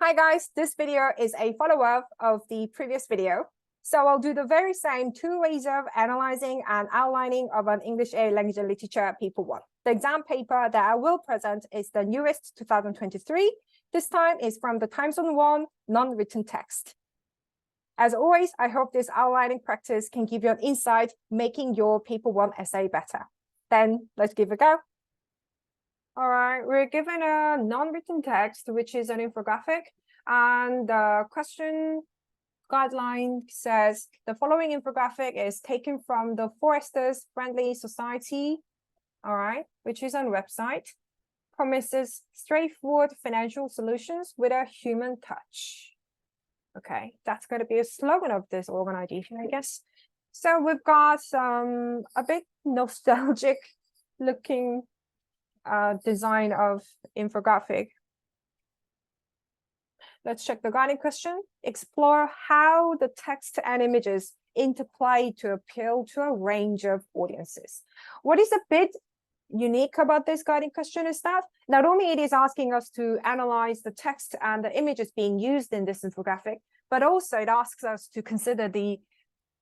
Hi guys, this video is a follow-up of the previous video. So I'll do the very same two ways of analyzing and outlining of an English A Language and Literature paper 1. The exam paper that I will present is the newest 2023. This time is from the Time Zone 1 non-written text. As always, I hope this outlining practice can give you an insight, making your paper 1 essay better. Then let's give it a go. All right, we're given a non-written text, which is an infographic, and the question guideline says the following infographic is taken from the Foresters Friendly Society, all right, which is a website, promises straightforward financial solutions with a human touch. Okay, that's going to be a slogan of this organization, I guess. So we've got a bit nostalgic looking design of infographic. Let's check the guiding question. Explore how the text and images interplay to appeal to a range of audiences. What is a bit unique about this guiding question is that not only it is asking us to analyze the text and the images being used in this infographic, but also it asks us to consider the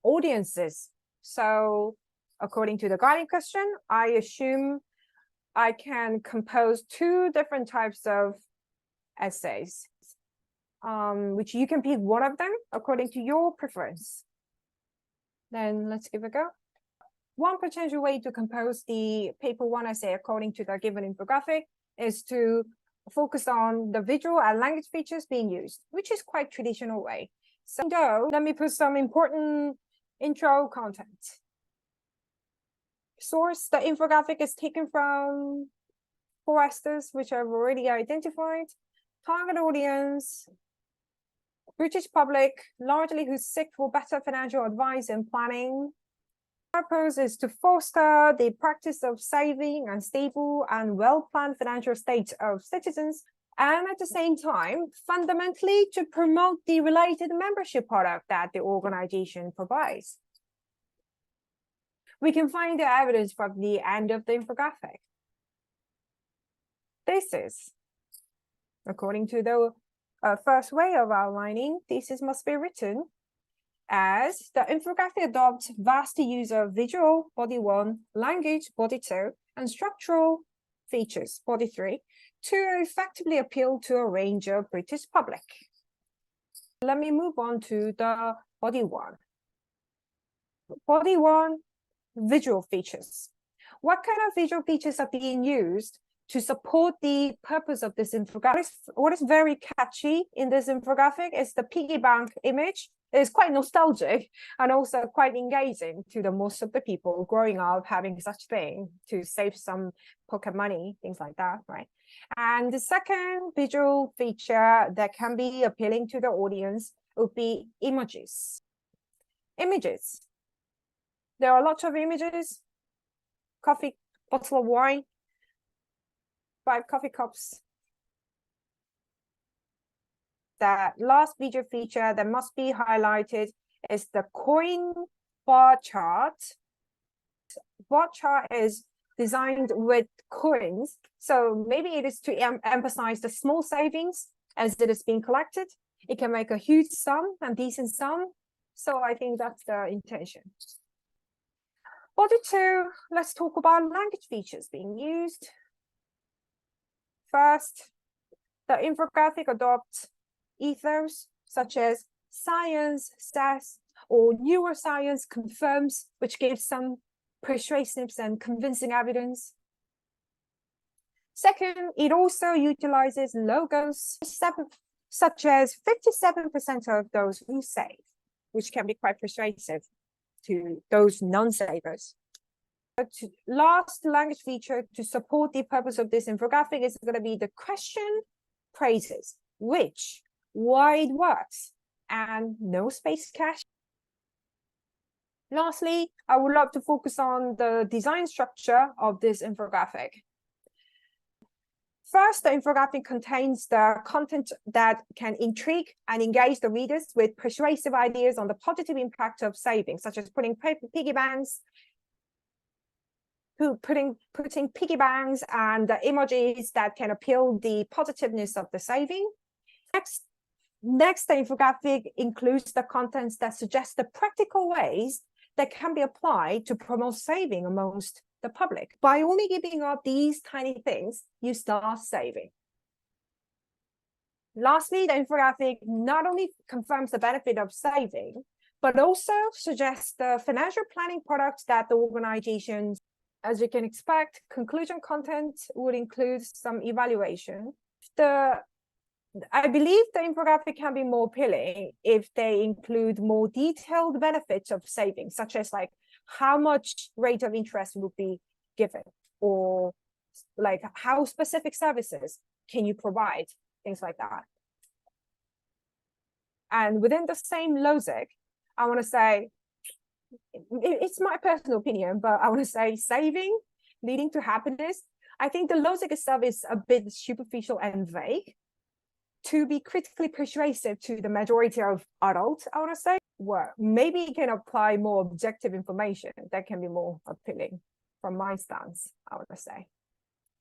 audiences. So according to the guiding question, I assume I can compose two different types of essays, which you can pick one of them according to your preference. Then let's give it a go. One potential way to compose the paper 1 essay according to the given infographic is to focus on the visual and language features being used, which is quite traditional way. So let me put some important intro content. Source, the infographic is taken from Foresters, which I've already identified. Target audience, British public, largely who seek for better financial advice and planning. Purpose is to foster the practice of saving and stable and well-planned financial state of citizens, and at the same time, fundamentally to promote the related membership product that the organization provides. We can find the evidence from the end of the infographic. This is, according to the first way of outlining, thesis must be written as the infographic adopts vast use of visual, body 1, language, body 2, and structural features, body 3, to effectively appeal to a range of British public. Let me move on to the body 1. Body 1, visual features. What kind of visual features are being used to support the purpose of this infographic? What is very catchy in this infographic is the piggy bank image. It's quite nostalgic and also quite engaging to the most of the people growing up having such thing to save some pocket money, things like that, right? And the second visual feature that can be appealing to the audience would be images. Images. There are lots of images, coffee, bottle of wine, 5 coffee cups. The last visual feature that must be highlighted is the coin bar chart. Bar chart is designed with coins, so maybe it is to emphasize the small savings as it is being collected. It can make a huge sum and decent sum, so I think that's the intention. Body 2, let's talk about language features being used. First, the infographic adopts ethos such as science says or neuroscience confirms, which gives some persuasive and convincing evidence. Second, it also utilizes logos such as 57% of those who save, which can be quite persuasive to those non-savers. Last language feature to support the purpose of this infographic is going to be the question praises which, why it works, and no space cache. Lastly, I would love to focus on the design structure of this infographic. First, the infographic contains the content that can intrigue and engage the readers with persuasive ideas on the positive impact of saving, such as putting piggy banks, putting piggy banks and the emojis that can appeal the positiveness of the saving. Next, Next, the infographic includes the contents that suggest the practical ways that can be applied to promote saving amongst the public. By only giving up these tiny things, you start saving. Lastly, the infographic not only confirms the benefit of saving, but also suggests the financial planning products that the organizations, as you can expect, conclusion content would include some evaluation. I believe the infographic can be more appealing if they include more detailed benefits of saving, such as like how much rate of interest would be given, or like how specific services can you provide, things like that. And within the same logic, I want to say, it's my personal opinion, but I want to say saving leading to happiness. I think the logic itself is a bit superficial and vague. To be critically persuasive to the majority of adults, I want to say, well, maybe it can apply more objective information that can be more appealing from my stance, I want to say.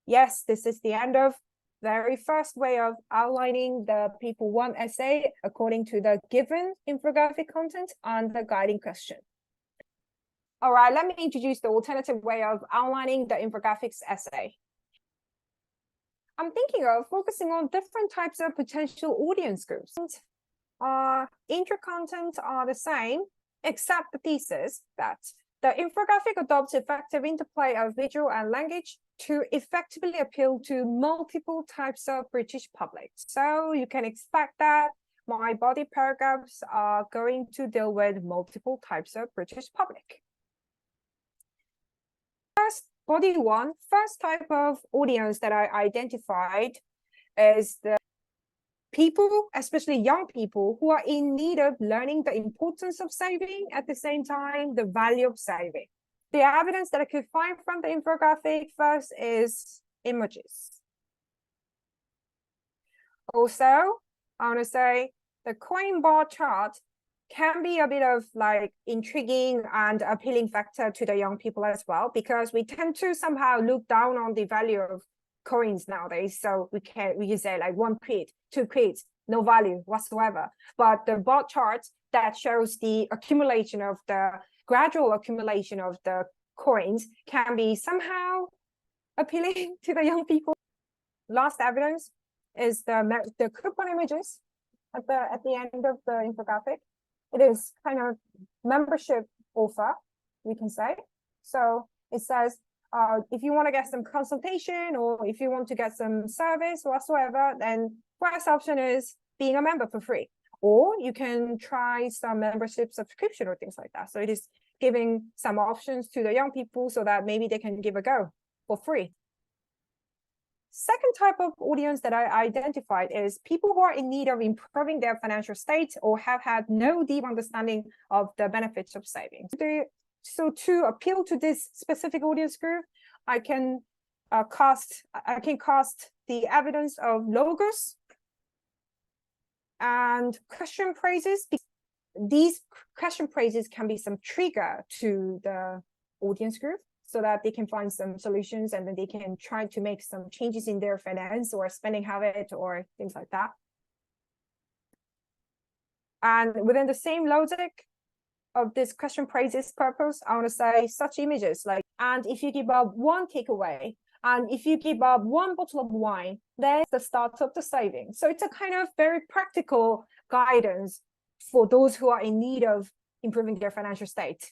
Yes, this is the end of very first way of outlining the People 1 essay according to the given infographic content and the guiding question. All right, let me introduce the alternative way of outlining the infographics essay. I'm thinking of focusing on different types of potential audience groups. Intro content are the same, except the thesis that the infographic adopts effective interplay of visual and language to effectively appeal to multiple types of British public. So you can expect that my body paragraphs are going to deal with multiple types of British public. First, body one, first type of audience that I identified is the people, especially young people, who are in need of learning the importance of saving, at the same time, the value of saving. The evidence that I could find from the infographic first is images. Also, I want to say the coin bar chart can be a bit of like intriguing and appealing factor to the young people as well, because we tend to somehow look down on the value of coins nowadays. So we can say like 1 quid, 2 quids, no value whatsoever. But the bar chart that shows the accumulation of the gradual accumulation of the coins can be somehow appealing to the young people. Last evidence is the coupon images at the end of the infographic. It is kind of membership offer, we can say. So it says, if you want to get some consultation or if you want to get some service whatsoever, then first option is being a member for free. Or you can try some membership subscription or things like that. So it is giving some options to the young people so that maybe they can give a go for free. Second type of audience that I identified is people who are in need of improving their financial state or have had no deep understanding of the benefits of savings. So to appeal to this specific audience group, I can cast the evidence of logos and question phrases. These question phrases can be some trigger to the audience group, so that they can find some solutions and then they can try to make some changes in their finance or spending habit or things like that. And within the same logic of this question phrases purpose, I want to say such images like, and if you give up 1 takeaway, and if you give up 1 bottle of wine, then the start of the saving. So it's a kind of very practical guidance for those who are in need of improving their financial state.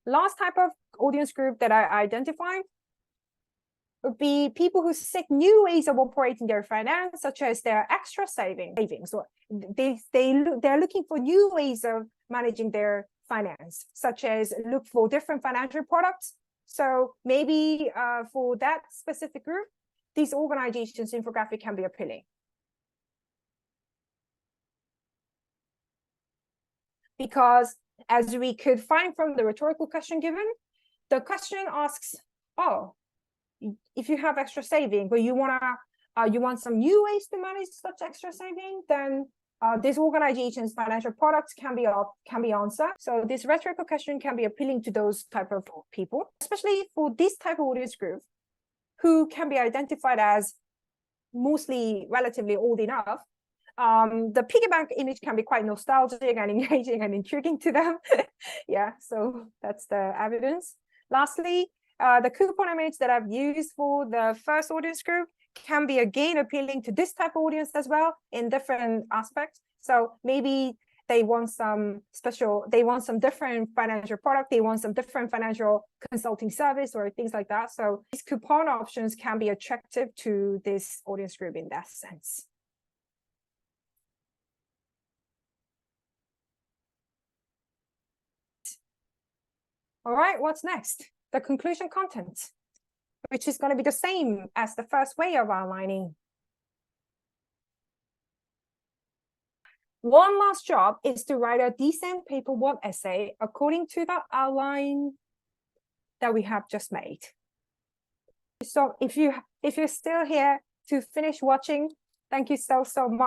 Last type of audience group that I identify would be people who seek new ways of operating their finance, such as their extra savings. So they're looking for new ways of managing their finance, such as look for different financial products. So maybe for that specific group, these organizations' infographic can be appealing. Because as we could find from the rhetorical question given, the question asks, oh, if you have extra saving, but you want some new ways to manage such extra saving, then this organization's financial products can be answered. So this rhetorical question can be appealing to those type of people, especially for this type of audience group who can be identified as mostly relatively old enough, the piggy bank image can be quite nostalgic and engaging and intriguing to them. Yeah, so that's the evidence. Lastly, the coupon image that I've used for the first audience group can be again appealing to this type of audience as well in different aspects. So maybe they want some different financial product, they want some different financial consulting service or things like that. So these coupon options can be attractive to this audience group in that sense. All right, what's next? The conclusion content, which is going to be the same as the first way of outlining. One last job is to write a decent paper one essay according to the outline that we have just made. So if you're still here to finish watching, thank you so much.